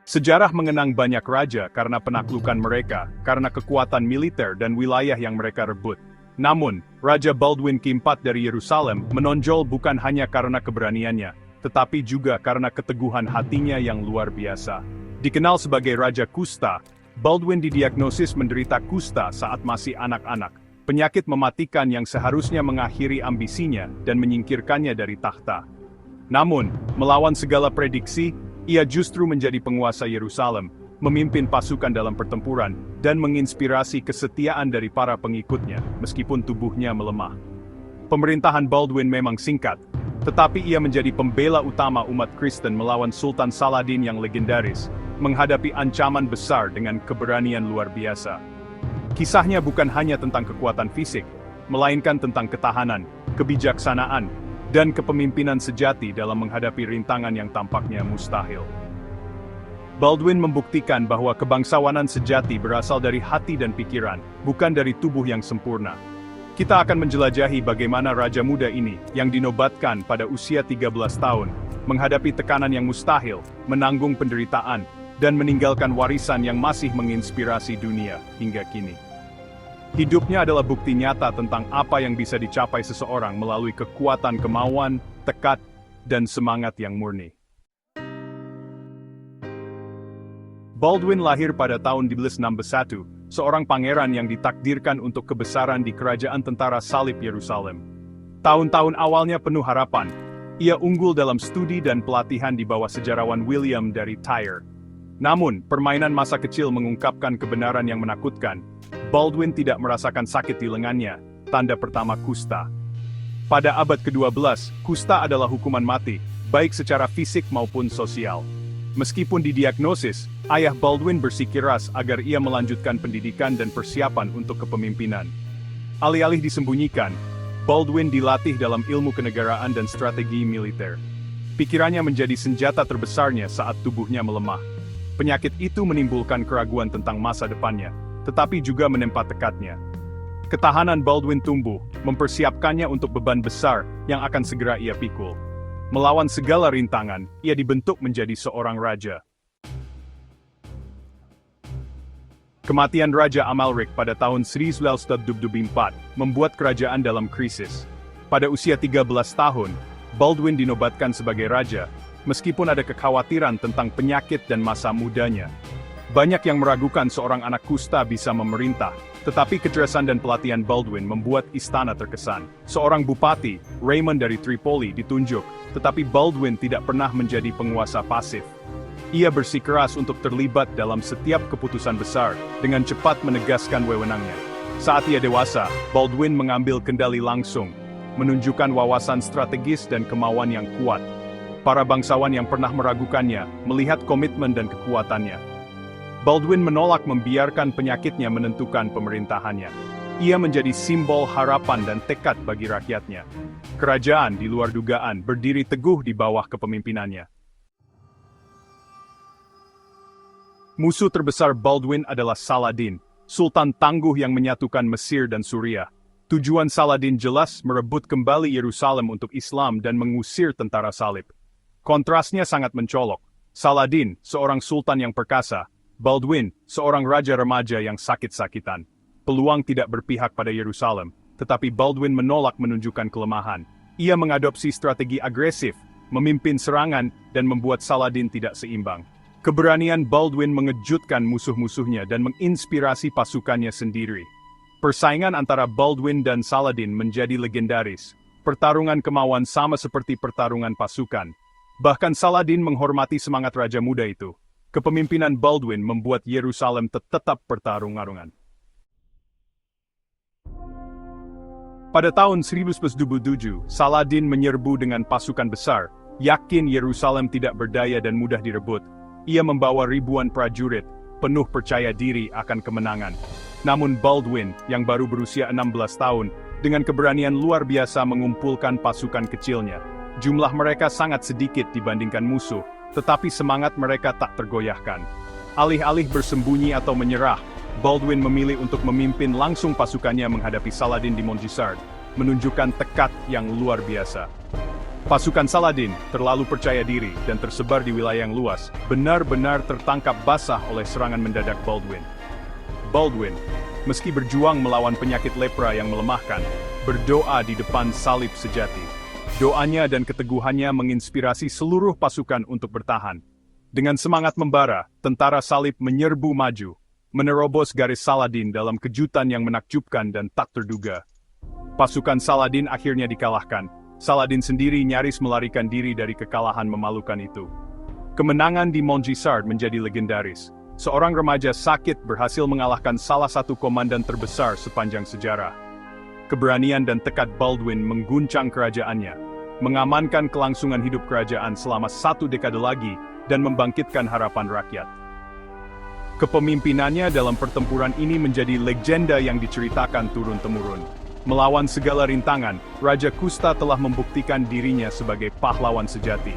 Sejarah mengenang banyak raja karena penaklukan mereka, karena kekuatan militer dan wilayah yang mereka rebut. Namun, Raja Baldwin keempat dari Yerusalem menonjol bukan hanya karena keberaniannya, tetapi juga karena keteguhan hatinya yang luar biasa. Dikenal sebagai Raja Kusta, Baldwin didiagnosis menderita kusta saat masih anak-anak, penyakit mematikan yang seharusnya mengakhiri ambisinya dan menyingkirkannya dari takhta. Namun, melawan segala prediksi, ia justru menjadi penguasa Yerusalem, memimpin pasukan dalam pertempuran, dan menginspirasi kesetiaan dari para pengikutnya, meskipun tubuhnya melemah. Pemerintahan Baldwin memang singkat, tetapi ia menjadi pembela utama umat Kristen melawan Sultan Saladin yang legendaris, menghadapi ancaman besar dengan keberanian luar biasa. Kisahnya bukan hanya tentang kekuatan fisik, melainkan tentang ketahanan, kebijaksanaan, dan kepemimpinan sejati dalam menghadapi rintangan yang tampaknya mustahil. Baldwin membuktikan bahwa kebangsawanan sejati berasal dari hati dan pikiran, bukan dari tubuh yang sempurna. Kita akan menjelajahi bagaimana raja muda ini, yang dinobatkan pada usia 13 tahun, menghadapi tekanan yang mustahil, menanggung penderitaan, dan meninggalkan warisan yang masih menginspirasi dunia hingga kini. Hidupnya adalah bukti nyata tentang apa yang bisa dicapai seseorang melalui kekuatan kemauan, tekad, dan semangat yang murni. Baldwin lahir pada tahun 1161, seorang pangeran yang ditakdirkan untuk kebesaran di kerajaan tentara salib Yerusalem. Tahun-tahun awalnya penuh harapan. Ia unggul dalam studi dan pelatihan di bawah sejarawan William dari Tyre. Namun, permainan masa kecil mengungkapkan kebenaran yang menakutkan. Baldwin tidak merasakan sakit di lengannya, tanda pertama kusta. Pada abad ke-12, kusta adalah hukuman mati, baik secara fisik maupun sosial. Meskipun didiagnosis, ayah Baldwin bersikeras agar ia melanjutkan pendidikan dan persiapan untuk kepemimpinan. Alih-alih disembunyikan, Baldwin dilatih dalam ilmu kenegaraan dan strategi militer. Pikirannya menjadi senjata terbesarnya saat tubuhnya melemah. Penyakit itu menimbulkan keraguan tentang masa depannya, tetapi juga menempa tekadnya. Ketahanan Baldwin tumbuh, mempersiapkannya untuk beban besar yang akan segera ia pikul. Melawan segala rintangan, ia dibentuk menjadi seorang raja. Kematian Raja Amalrik pada tahun 1924 membuat kerajaan dalam krisis. Pada usia 13 tahun, Baldwin dinobatkan sebagai raja, meskipun ada kekhawatiran tentang penyakit dan masa mudanya. Banyak yang meragukan seorang anak kusta bisa memerintah, tetapi kecerdasan dan pelatihan Baldwin membuat istana terkesan. Seorang bupati, Raymond dari Tripoli, ditunjuk, tetapi Baldwin tidak pernah menjadi penguasa pasif. Ia bersikeras untuk terlibat dalam setiap keputusan besar, dengan cepat menegaskan wewenangnya. Saat ia dewasa, Baldwin mengambil kendali langsung, menunjukkan wawasan strategis dan kemauan yang kuat. Para bangsawan yang pernah meragukannya, melihat komitmen dan kekuatannya. Baldwin menolak membiarkan penyakitnya menentukan pemerintahannya. Ia menjadi simbol harapan dan tekad bagi rakyatnya. Kerajaan di luar dugaan berdiri teguh di bawah kepemimpinannya. Musuh terbesar Baldwin adalah Saladin, sultan tangguh yang menyatukan Mesir dan Suriah. Tujuan Saladin jelas merebut kembali Yerusalem untuk Islam dan mengusir tentara salib. Kontrasnya sangat mencolok. Saladin, seorang sultan yang perkasa. Baldwin, seorang raja remaja yang sakit-sakitan. Peluang tidak berpihak pada Yerusalem, tetapi Baldwin menolak menunjukkan kelemahan. Ia mengadopsi strategi agresif, memimpin serangan, dan membuat Saladin tidak seimbang. Keberanian Baldwin mengejutkan musuh-musuhnya dan menginspirasi pasukannya sendiri. Persaingan antara Baldwin dan Saladin menjadi legendaris. Pertarungan kemauan sama seperti pertarungan pasukan. Bahkan Saladin menghormati semangat raja muda itu. Kepemimpinan Baldwin membuat Yerusalem tetap pertarungan. Pada tahun 1127, Saladin menyerbu dengan pasukan besar, yakin Yerusalem tidak berdaya dan mudah direbut. Ia membawa ribuan prajurit, penuh percaya diri akan kemenangan. Namun Baldwin, yang baru berusia 16 tahun, dengan keberanian luar biasa mengumpulkan pasukan kecilnya. Jumlah mereka sangat sedikit dibandingkan musuh, tetapi semangat mereka tak tergoyahkan. Alih-alih bersembunyi atau menyerah, Baldwin memilih untuk memimpin langsung pasukannya menghadapi Saladin di Montgisard, menunjukkan tekad yang luar biasa. Pasukan Saladin, terlalu percaya diri dan tersebar di wilayah yang luas, benar-benar tertangkap basah oleh serangan mendadak Baldwin. Baldwin, meski berjuang melawan penyakit lepra yang melemahkan, berdoa di depan salib sejati. Doanya dan keteguhannya menginspirasi seluruh pasukan untuk bertahan. Dengan semangat membara, tentara salib menyerbu maju, menerobos garis Saladin dalam kejutan yang menakjubkan dan tak terduga. Pasukan Saladin akhirnya dikalahkan. Saladin sendiri nyaris melarikan diri dari kekalahan memalukan itu. Kemenangan di Montgisard menjadi legendaris. Seorang remaja sakit berhasil mengalahkan salah satu komandan terbesar sepanjang sejarah. Keberanian dan tekad Baldwin mengguncang kerajaannya, mengamankan kelangsungan hidup kerajaan selama 1 dekade lagi, dan membangkitkan harapan rakyat. Kepemimpinannya dalam pertempuran ini menjadi legenda yang diceritakan turun-temurun. Melawan segala rintangan, Raja Kusta telah membuktikan dirinya sebagai pahlawan sejati.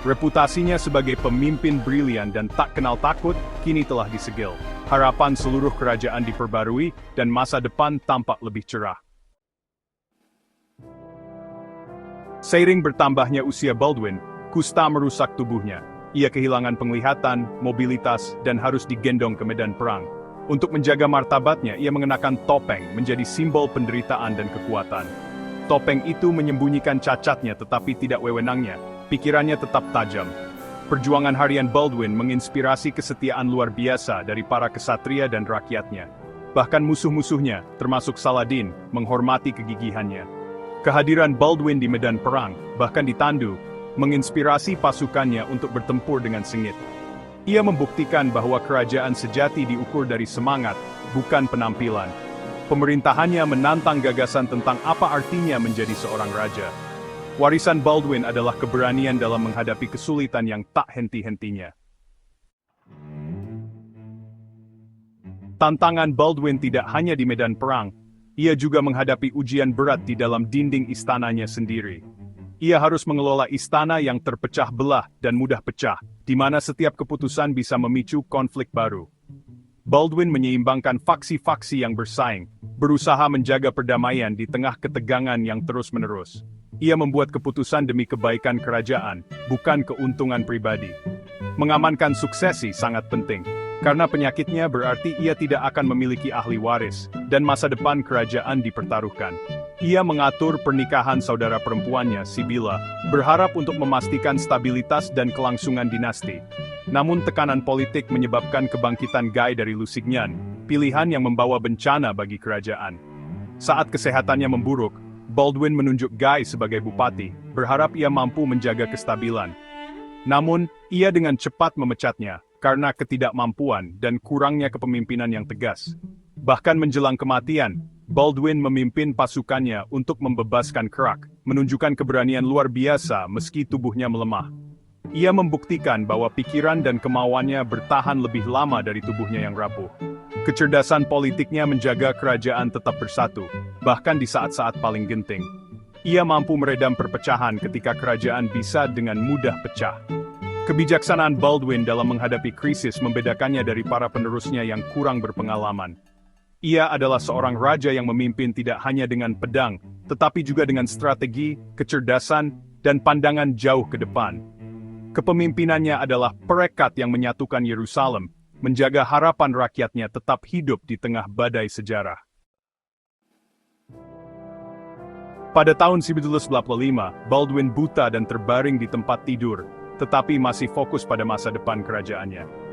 Reputasinya sebagai pemimpin brilian dan tak kenal takut, kini telah disegel. Harapan seluruh kerajaan diperbarui, dan masa depan tampak lebih cerah. Seiring bertambahnya usia Baldwin, Kusta merusak tubuhnya. Ia kehilangan penglihatan, mobilitas, dan harus digendong ke medan perang. Untuk menjaga martabatnya, ia mengenakan topeng menjadi simbol penderitaan dan kekuatan. Topeng itu menyembunyikan cacatnya tetapi tidak wewenangnya, pikirannya tetap tajam. Perjuangan harian Baldwin menginspirasi kesetiaan luar biasa dari para kesatria dan rakyatnya. Bahkan musuh-musuhnya, termasuk Saladin, menghormati kegigihannya. Kehadiran Baldwin di medan perang, bahkan di Tandu, menginspirasi pasukannya untuk bertempur dengan sengit. Ia membuktikan bahwa kerajaan sejati diukur dari semangat, bukan penampilan. Pemerintahannya menantang gagasan tentang apa artinya menjadi seorang raja. Warisan Baldwin adalah keberanian dalam menghadapi kesulitan yang tak henti-hentinya. Tantangan Baldwin tidak hanya di medan perang, ia juga menghadapi ujian berat di dalam dinding istananya sendiri. Ia harus mengelola istana yang terpecah belah dan mudah pecah, di mana setiap keputusan bisa memicu konflik baru. Baldwin menyeimbangkan faksi-faksi yang bersaing, berusaha menjaga perdamaian di tengah ketegangan yang terus-menerus. Ia membuat keputusan demi kebaikan kerajaan, bukan keuntungan pribadi. Mengamankan suksesi sangat penting, karena penyakitnya berarti ia tidak akan memiliki ahli waris, dan masa depan kerajaan dipertaruhkan. Ia mengatur pernikahan saudara perempuannya, Sibylla, berharap untuk memastikan stabilitas dan kelangsungan dinasti. Namun tekanan politik menyebabkan kebangkitan Guy dari Lusignan, pilihan yang membawa bencana bagi kerajaan. Saat kesehatannya memburuk, Baldwin menunjuk Guy sebagai bupati, berharap ia mampu menjaga kestabilan. Namun, ia dengan cepat memecatnya, karena ketidakmampuan dan kurangnya kepemimpinan yang tegas. Bahkan menjelang kematian, Baldwin memimpin pasukannya untuk membebaskan Krak, menunjukkan keberanian luar biasa meski tubuhnya melemah. Ia membuktikan bahwa pikiran dan kemauannya bertahan lebih lama dari tubuhnya yang rapuh. Kecerdasan politiknya menjaga kerajaan tetap bersatu, bahkan di saat-saat paling genting. Ia mampu meredam perpecahan ketika kerajaan bisa dengan mudah pecah. Kebijaksanaan Baldwin dalam menghadapi krisis membedakannya dari para penerusnya yang kurang berpengalaman. Ia adalah seorang raja yang memimpin tidak hanya dengan pedang, tetapi juga dengan strategi, kecerdasan, dan pandangan jauh ke depan. Kepemimpinannya adalah perekat yang menyatukan Yerusalem, menjaga harapan rakyatnya tetap hidup di tengah badai sejarah. Pada tahun 1945, Baldwin buta dan terbaring di tempat tidur, tetapi masih fokus pada masa depan kerajaannya.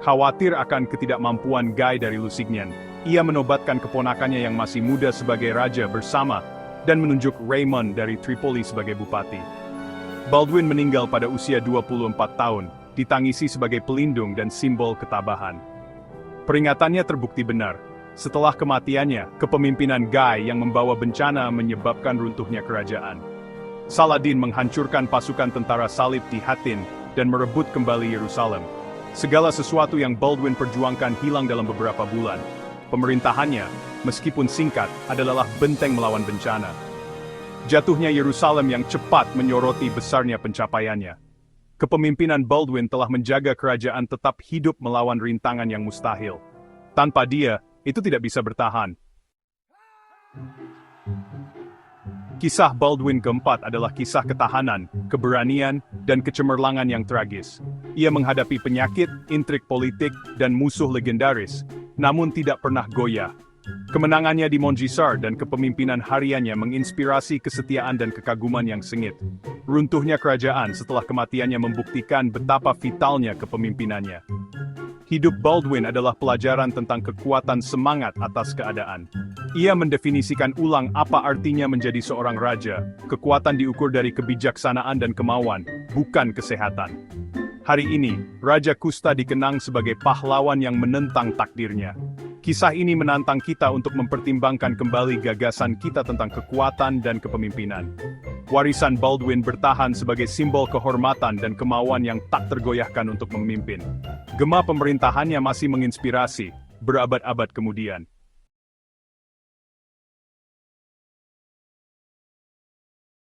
Khawatir akan ketidakmampuan Guy dari Lusignan, ia menobatkan keponakannya yang masih muda sebagai raja bersama, dan menunjuk Raymond dari Tripoli sebagai bupati. Baldwin meninggal pada usia 24 tahun, ditangisi sebagai pelindung dan simbol ketabahan. Peringatannya terbukti benar. Setelah kematiannya, kepemimpinan Guy yang membawa bencana menyebabkan runtuhnya kerajaan. Saladin menghancurkan pasukan tentara salib di Hattin dan merebut kembali Yerusalem. Segala sesuatu yang Baldwin perjuangkan hilang dalam beberapa bulan. Pemerintahannya, meskipun singkat, adalah benteng melawan bencana. Jatuhnya Yerusalem yang cepat menyoroti besarnya pencapaiannya. Kepemimpinan Baldwin telah menjaga kerajaan tetap hidup melawan rintangan yang mustahil. Tanpa dia, itu tidak bisa bertahan. Kisah Baldwin keempat adalah kisah ketahanan, keberanian, dan kecemerlangan yang tragis. Ia menghadapi penyakit, intrik politik, dan musuh legendaris, namun tidak pernah goyah. Kemenangannya di Montgisar dan kepemimpinan hariannya menginspirasi kesetiaan dan kekaguman yang sengit. Runtuhnya kerajaan setelah kematiannya membuktikan betapa vitalnya kepemimpinannya. Hidup Baldwin adalah pelajaran tentang kekuatan semangat atas keadaan. Ia mendefinisikan ulang apa artinya menjadi seorang raja. Kekuatan diukur dari kebijaksanaan dan kemauan, bukan kesehatan. Hari ini, Raja Kusta dikenang sebagai pahlawan yang menentang takdirnya. Kisah ini menantang kita untuk mempertimbangkan kembali gagasan kita tentang kekuatan dan kepemimpinan. Warisan Baldwin bertahan sebagai simbol kehormatan dan kemauan yang tak tergoyahkan untuk memimpin. Gema pemerintahannya masih menginspirasi, berabad-abad kemudian.